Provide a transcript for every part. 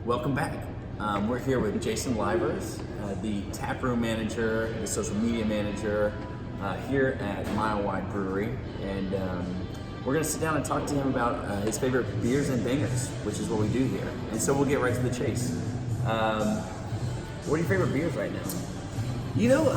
Welcome back. We're here with Jason Livers, the taproom manager, the social media manager here at Mile Wide Brewery, and we're going to sit down and talk to him about his favorite beers and bangers, which is what we do here. And so we'll get right to the chase. What are your favorite beers right now? You know,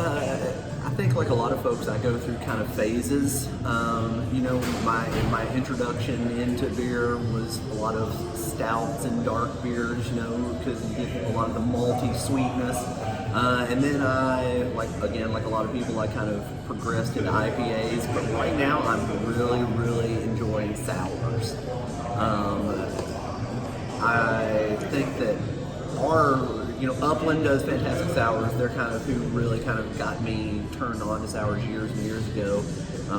I think like a lot of folks, I go through kind of phases. My introduction into beer was a lot of stouts and dark beers, because you get a lot of the malty sweetness. And then like a lot of people, I kind of progressed into IPAs. But right now, I'm really enjoying sours. I think that Upland does fantastic sours. They're kind of who really kind of got me turned on to sours years and years ago,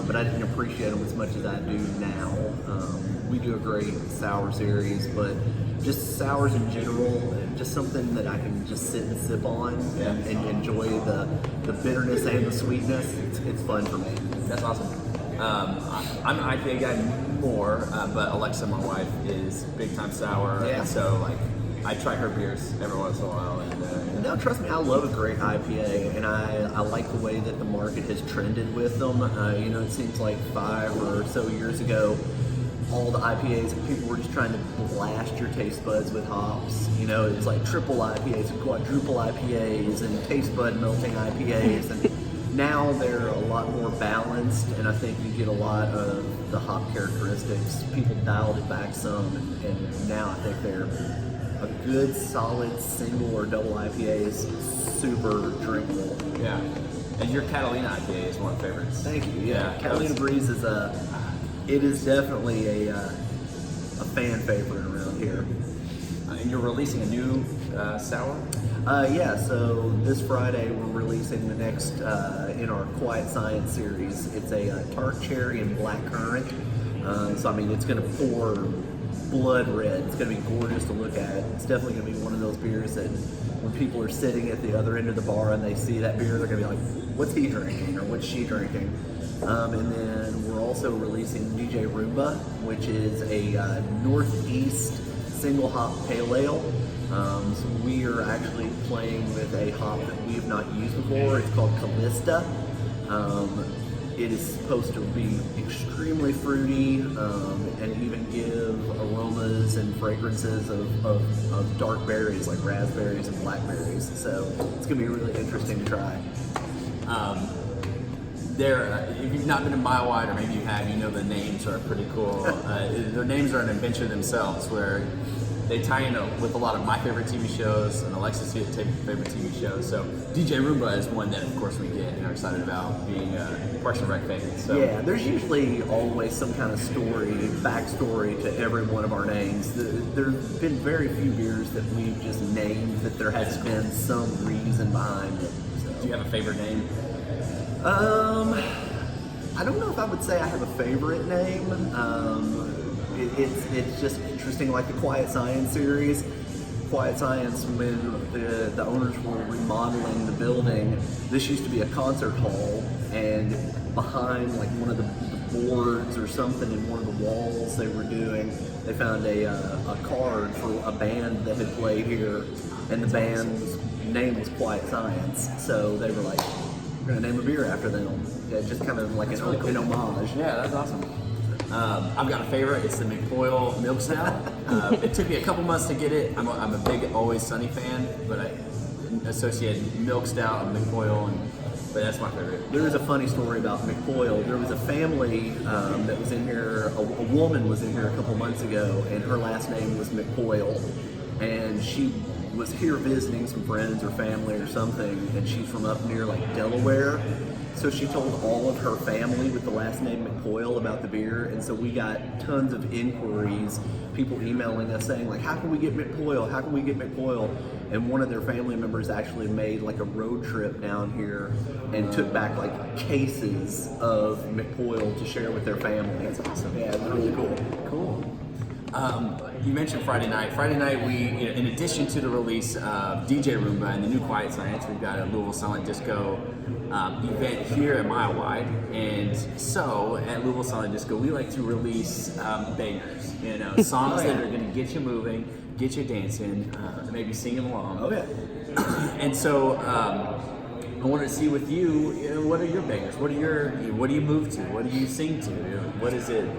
but I didn't appreciate them as much as I do now. We do a great sour series, but just sours in general, just something that I can just sit and sip on and enjoy the bitterness and the sweetness. It's fun for me. That's awesome. I'm an IPA guy more, but Alexa, my wife, is big time sour, and so I try her beers every once in a while. No, trust me, I love a great IPA, and I like the way that the market has trended with them. It seems like 5 or so years ago, all the IPAs, people were just trying to blast your taste buds with hops. It was like triple IPAs and quadruple IPAs and taste bud melting IPAs. And now they're a lot more balanced, and I think you get a lot of the hop characteristics. People dialed it back some, and now I think they're a good, solid single or double IPA is super drinkable. Yeah, and your Catalina IPA is one of my favorites. Thank you. Yeah, Catalina Breeze is definitely a fan favorite around here. And you're releasing a new sour? So this Friday we're releasing the next in our Quiet Science series. It's a tart cherry and black currant. It's going to pour blood red. It's going to be gorgeous to look at. It's definitely going to be one of those beers that when people are sitting at the other end of the bar and they see that beer, they're going to be like, what's he drinking or what's she drinking? And then we're also releasing DJ Roomba, which is a Northeast single hop pale ale. So we are actually playing with a hop that we have not used before. It's called Callista. It is supposed to be extremely fruity and even give aromas and fragrances of dark berries like raspberries and blackberries. So it's going to be really interesting to try. If you've not been to Mile Wide, or maybe you have, the names are pretty cool. Their names are an adventure themselves, where they tie in with a lot of my favorite TV shows and Alexa's favorite TV shows. So DJ Roomba is one that, of course, we get and are excited about, being a Parks and Rec favorite. So. Yeah, there's usually always some kind of backstory to every one of our names. There's been very few beers that we've just named that there has been some reason behind it. So. Do you have a favorite name? I don't know if I would say I have a favorite name. It's just interesting, like the Quiet Science series. Quiet Science, when the owners were remodeling the building, this used to be a concert hall, and behind like one of the boards or something in one of the walls they were doing, they found a card for a band that had played here, and the band's name was Quiet Science. So they were like, we're going to name a beer after them. Yeah, just kind of like an homage. Yeah, that's awesome. I've got a favorite. It's the McPoyle Milk Stout. It took me a couple months to get it. I'm a big Always Sunny fan, but I associated Milk Stout and McPoyle, but that's my favorite. There is a funny story about McPoyle. There was a family that was in here, a woman was in here a couple months ago, and her last name was McPoyle, and she was here visiting some friends or family or something, and she's from up near like Delaware. So she told all of her family with the last name McPoyle about the beer, and so we got tons of inquiries, people emailing us saying like, how can we get McPoyle? How can we get McPoyle? And one of their family members actually made like a road trip down here and took back like cases of McPoyle to share with their family. That's awesome. Yeah, it's really cool. Cool. You mentioned Friday night. Friday night, we, in addition to the release of DJ Roomba and the new Quiet Science, we've got a Louisville Silent Disco event here at Mile Wide. And so, at Louisville Silent Disco, we like to release bangers, songs that are going to get you moving, get you dancing, maybe singing along. Oh yeah. And so I wanted to see with you, what are your bangers? What do you move to? What do you sing to? What is it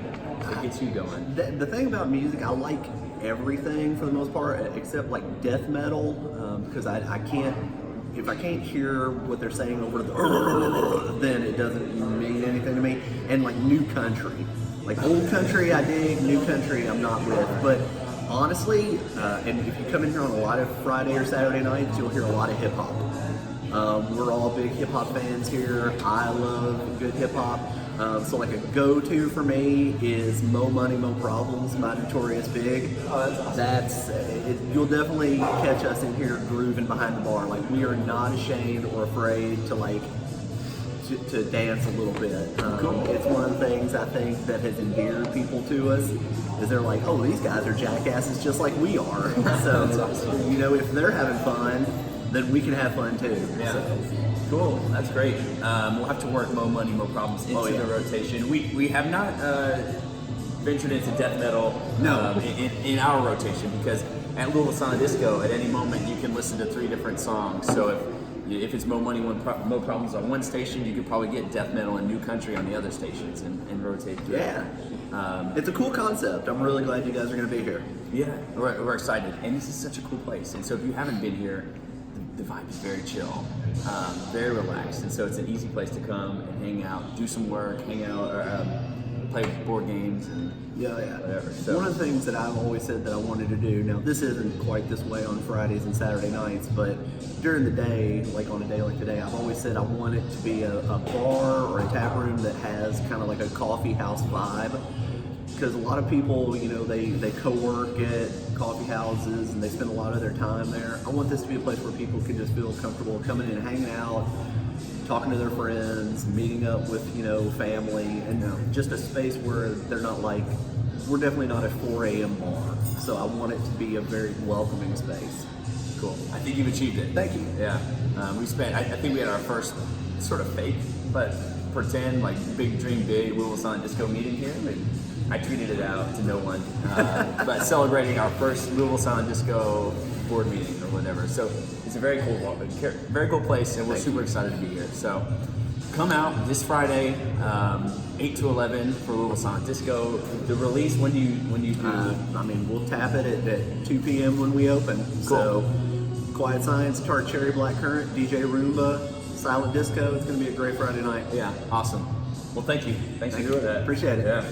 that gets you going? The thing about music, I like everything for the most part, except like death metal, because I can't. If I can't hear what they're saying over the, then it doesn't mean anything to me. And like new country, like old country, I dig. New country, I'm not with. But honestly, and if you come in here on a lot of Friday or Saturday nights, you'll hear a lot of hip hop. We're all big hip hop fans here. I love good hip hop. So like a go-to for me is Mo Money, Mo Problems by Notorious Big. Oh, that's awesome. You'll definitely catch us in here grooving behind the bar. Like we are not ashamed or afraid to to dance a little bit. Cool. It's one of the things I think that has endeared people to us is they're like, oh, these guys are jackasses just like we are. So, That's awesome. if they're having fun, then we can have fun too. Yeah. So, Cool, that's great. We'll have to work Mo Money, Mo Problems into the rotation. We have not ventured into death metal in our rotation because at Louisville Silent Disco, at any moment you can listen to 3 different songs. So if it's Mo Money, Mo Problems on one station, you could probably get death metal and new country on the other stations and rotate through. yeah. It's a cool concept. I'm really glad you guys are going to be here. Yeah, we're excited. And this is such a cool place. And so if you haven't been here, the vibe is very chill, very relaxed. And so it's an easy place to come and hang out, do some work, hang out, or play board games. And Yeah. whatever. So, One of the things that I've always said that I wanted to do, now this isn't quite this way on Fridays and Saturday nights, but during the day, like on a day like today, I've always said I want it to be a bar or a tap room that has kind of like a coffee house vibe. Because a lot of people, they co-work at coffee houses and they spend a lot of their time there. I want this to be a place where people can just feel comfortable coming in and hanging out, talking to their friends, meeting up with, family, and just a space where they're not like, we're definitely not a 4 a.m. bar. So I want it to be a very welcoming space. cool. I think you've achieved it. Thank you. Yeah. I think we had our first sort of fake, but pretend, like big dream big Louisville Silent Disco meeting here. I tweeted it out to no one, but celebrating our first Louisville Silent Disco board meeting or whatever. So it's a very cool place, and we're super excited to be here. So come out this Friday, 8 to 11 for Louisville Silent Disco. The release, when do you do? We'll tap it at 2 p.m. when we open. Cool. So Quiet Science, Tart Cherry Black Currant, DJ Roomba, Silent Disco. It's going to be a great Friday night. Yeah, awesome. Well, thank you. Thanks for doing that. Appreciate it. Yeah.